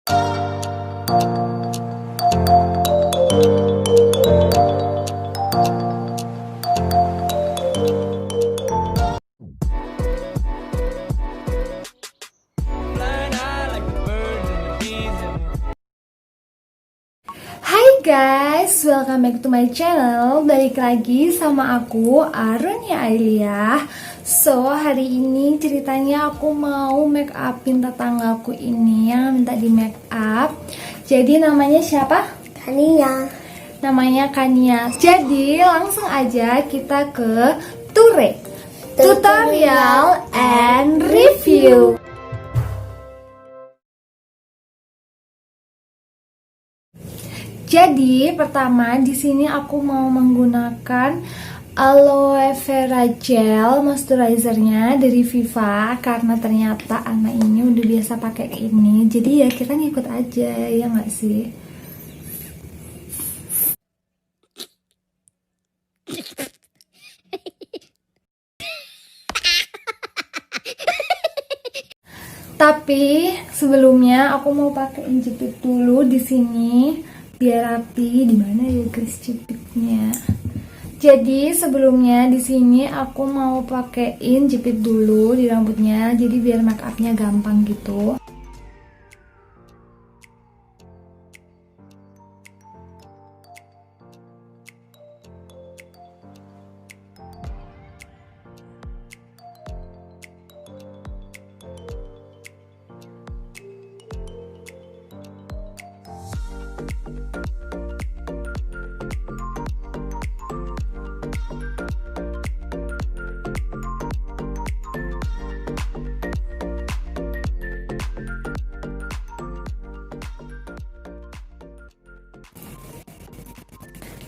Hai guys, welcome back to my channel. Balik lagi sama aku, Arunia Ailia. So, hari ini ceritanya aku mau make upin tetanggaku ini yang minta di make up. Jadi namanya siapa? Kania. Namanya Kania. Jadi langsung aja kita ke Tutorial and Review. Jadi pertama di sini aku mau menggunakan aloe vera gel moisturizernya dari Viva karena ternyata anak ini udah biasa pakai ini. Jadi ya kita ngikut aja, ya nggak sih? Tapi sebelumnya aku mau pakai jepit dulu di sini biar rapi. Di mana ya guys jepitnya? Jadi sebelumnya di sini aku mau pakein jepit dulu di rambutnya, jadi biar make upnya gampang gitu.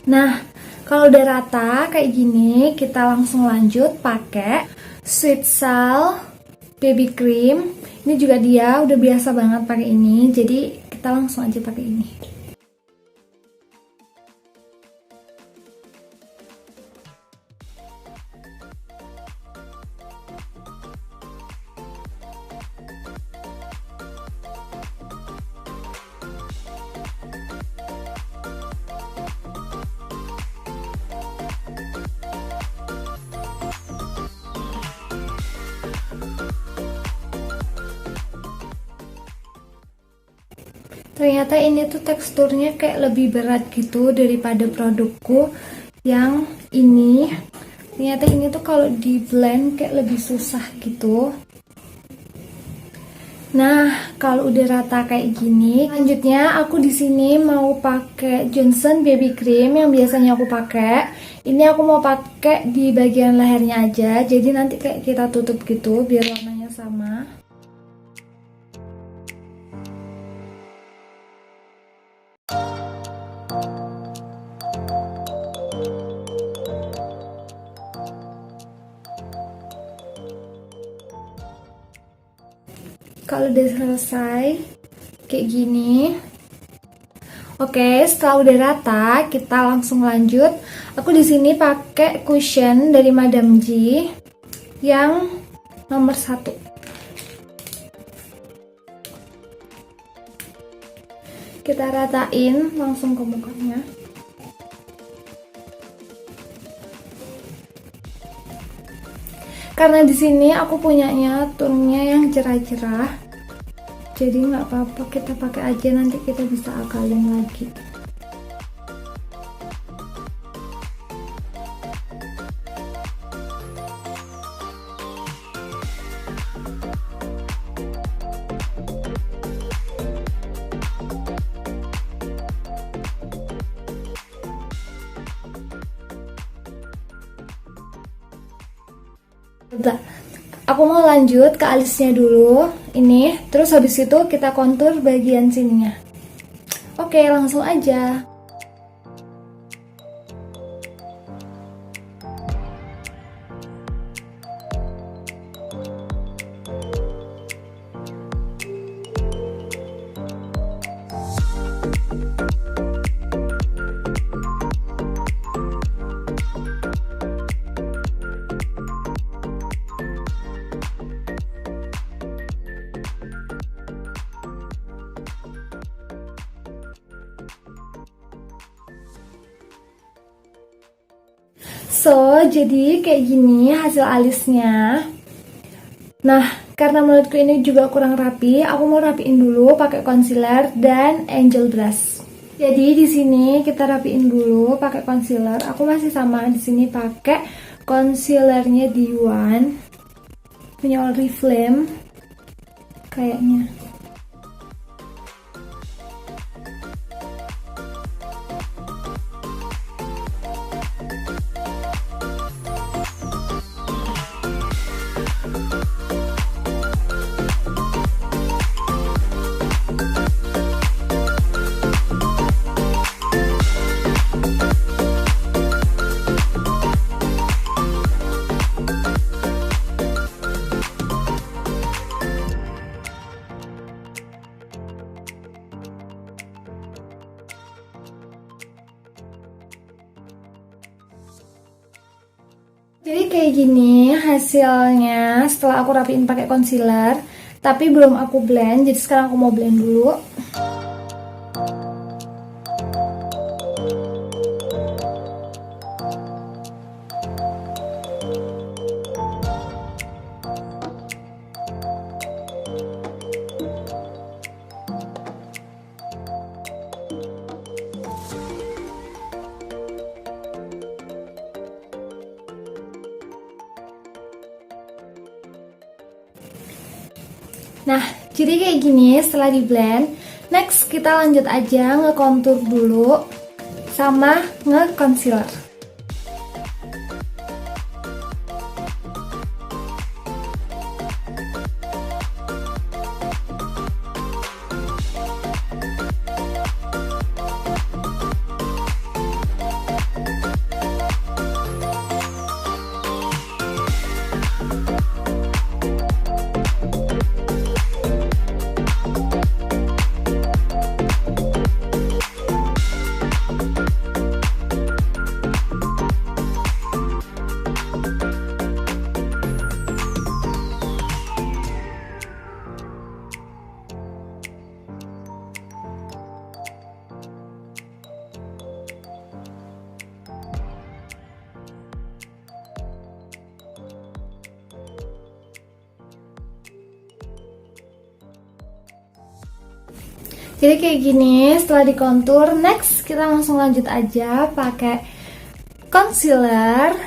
Nah, kalau udah rata kayak gini, kita langsung lanjut pakai Sweet Sal Baby Cream. Ini juga dia udah biasa banget pakai ini, jadi kita langsung aja pakai ini. Ternyata ini tuh teksturnya kayak lebih berat gitu daripada produkku yang ini. Ternyata ini tuh kalau di blend kayak lebih susah gitu. Nah, kalau udah rata kayak gini, lanjutnya aku di sini mau pakai Johnson Baby Cream yang biasanya aku pakai. Ini aku mau pakai di bagian lehernya aja. Jadi nanti kayak kita tutup gitu biar warnanya sama. Kalau udah selesai kayak gini, oke, setelah udah rata kita langsung lanjut. Aku di sini pakai cushion dari Madame G yang nomor 1. Kita ratain langsung ke mukanya. Karena di sini aku punyanya tonnya yang cerah-cerah, jadi nggak apa-apa kita pakai aja, nanti kita bisa akalin lagi. Aku mau lanjut ke alisnya dulu ini, terus habis itu kita kontur bagian sininya. Oke, langsung aja. So, jadi kayak gini hasil alisnya. Nah, karena menurutku ini juga kurang rapi, aku mau rapiin dulu pakai concealer dan angel brush. Jadi di sini kita rapiin dulu pakai concealer. Aku masih sama di sini pakai concealernya D1 punya Oriflame kayaknya. Jadi kayak gini hasilnya setelah aku rapiin pakai concealer, tapi belum aku blend. Jadi sekarang aku mau blend dulu. Nah, jadi kayak gini setelah di blend. Next kita lanjut aja nge-contour dulu sama nge-concealer. Jadi kayak gini setelah di contour. Next kita langsung lanjut aja pakai concealer.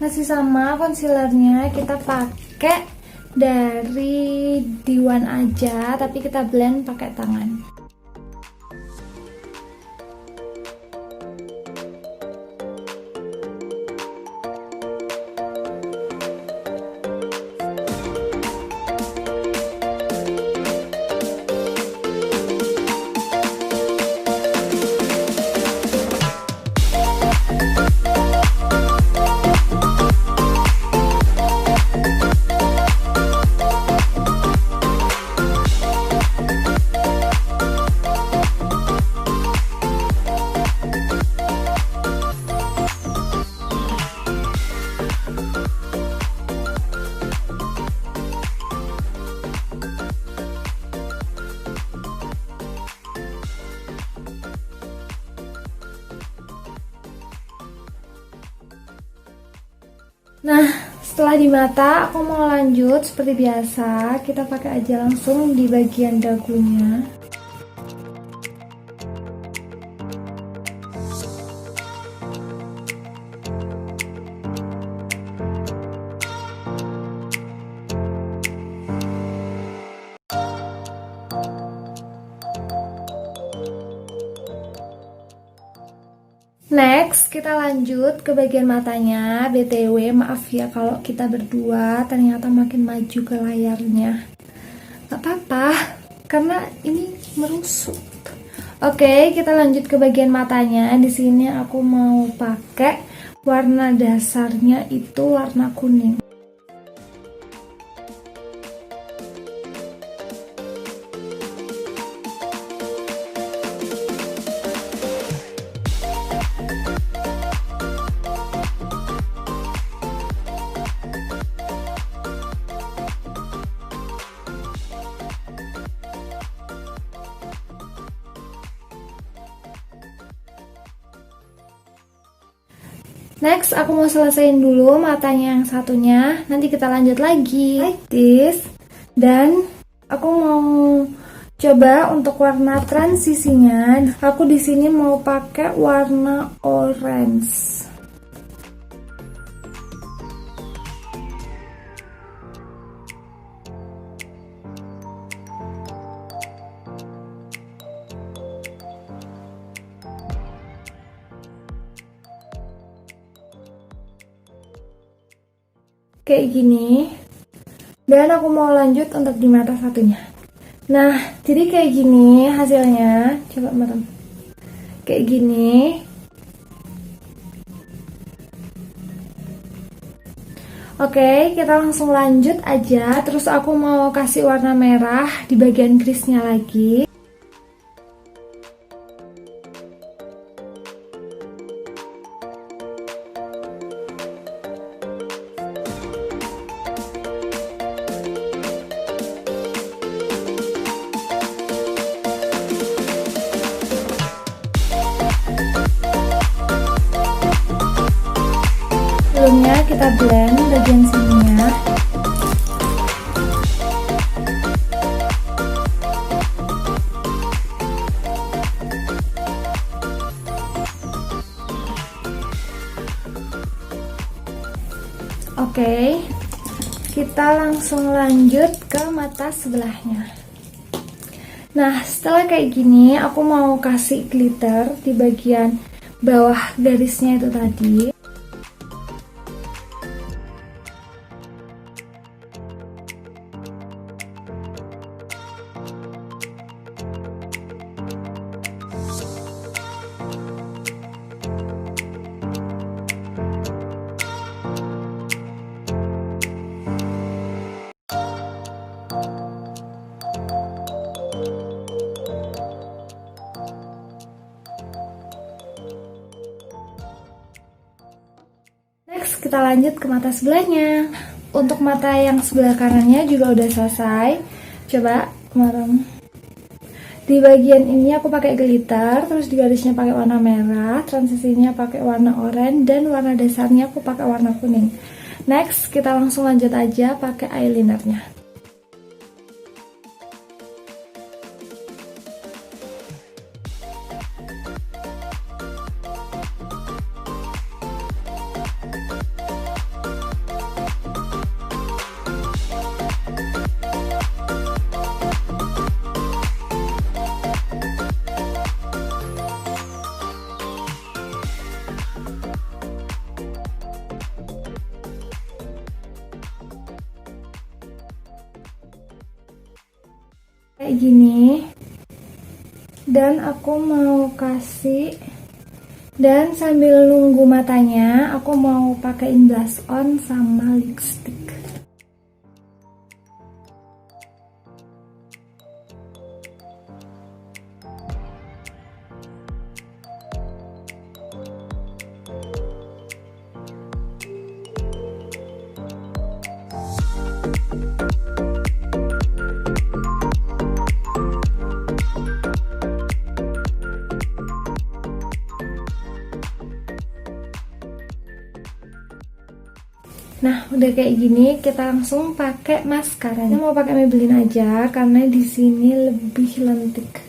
Masih sama concealernya kita pakai dari D1 aja, tapi kita blend pakai tangan. Nah, setelah di mata, aku mau lanjut seperti biasa. Kita pakai aja langsung di bagian dagunya. Next, kita lanjut ke bagian matanya. BTW, maaf ya kalau kita berdua ternyata makin maju ke layarnya. Gak apa-apa, karena ini merusut. Oke, kita lanjut ke bagian matanya. Di sini aku mau pakai warna dasarnya itu warna kuning. Next, aku mau selesaiin dulu matanya yang satunya. Nanti kita lanjut lagi like this. Dan aku mau coba untuk warna transisinya. Aku di sini mau pakai warna orange. Kayak gini. Dan aku mau lanjut untuk di mata satunya. Nah, jadi kayak gini hasilnya. Coba merem. Kayak gini. Oke, kita langsung lanjut aja. Terus aku mau kasih warna merah di bagian crease-nya lagi. Sebelumnya kita blend bagian sininya. Oke, kita langsung lanjut ke mata sebelahnya. Nah, setelah kayak gini, aku mau kasih glitter di bagian bawah garisnya itu tadi. Next, kita lanjut ke mata sebelahnya. Untuk mata yang sebelah kanannya juga udah selesai. Coba merem. Di bagian ini aku pakai glitter, terus di garisnya pakai warna merah, transisinya pakai warna oranye, dan warna dasarnya aku pakai warna kuning. Next, kita langsung lanjut aja pakai eyelinernya. Kayak gini. Dan aku mau kasih, dan sambil nunggu matanya aku mau pakein blush on sama lipstick. Nah, udah kayak gini, kita langsung pakai maskara. Saya mau pakai Maybelline aja karena di sini lebih lentik.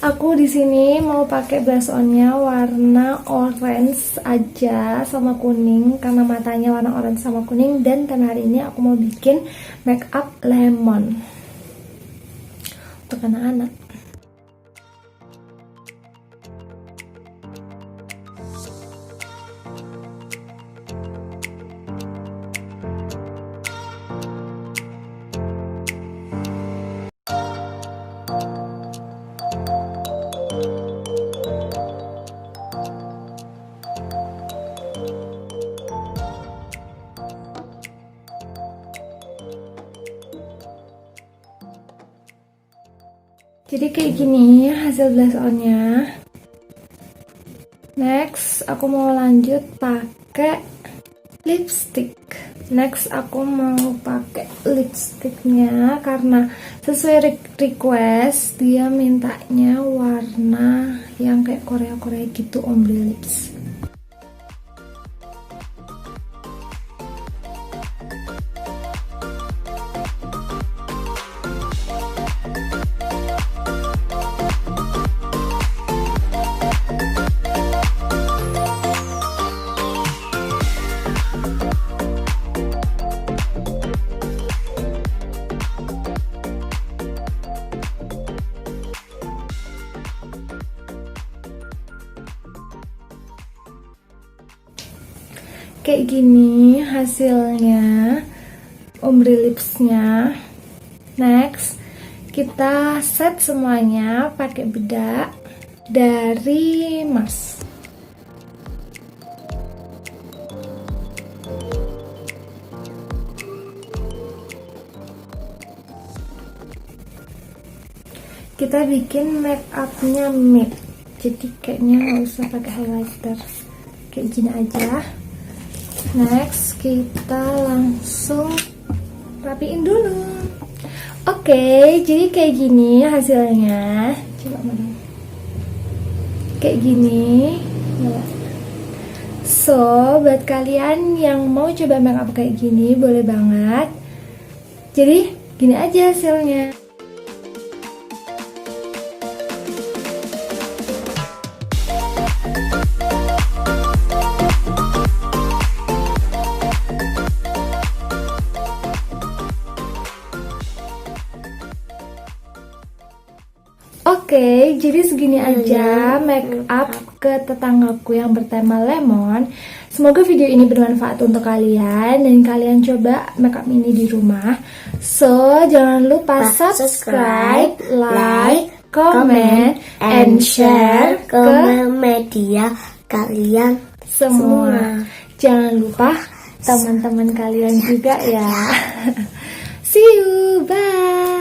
Aku di sini mau pakai blush onnya warna orange aja sama kuning karena matanya warna orange sama kuning, dan tema hari ini aku mau bikin make up lemon untuk anak-anak. Jadi kayak gini hasil blush onnya. Next aku mau lanjut pakai lipstick. Next aku mau pakai lipsticknya karena sesuai request dia mintanya warna yang kayak Korea gitu, ombre lips. Kayak gini hasilnya ombre lipsnya. Next kita set semuanya pakai bedak dari Mars. Kita bikin make upnya matte, jadi kayaknya nggak usah pakai highlighter, kayak gini aja. Next kita langsung rapiin dulu. Oke, jadi kayak gini hasilnya. Coba mana? Kayak gini. So, buat kalian yang mau coba make up kayak gini boleh banget. Jadi gini aja hasilnya. Oke, jadi segini aja make up ke tetanggaku yang bertema lemon. Semoga video ini bermanfaat untuk kalian dan kalian coba make up ini di rumah. So, jangan lupa subscribe, like, comment, and share ke media kalian semua. Jangan lupa teman-teman kalian juga ya. See you, bye.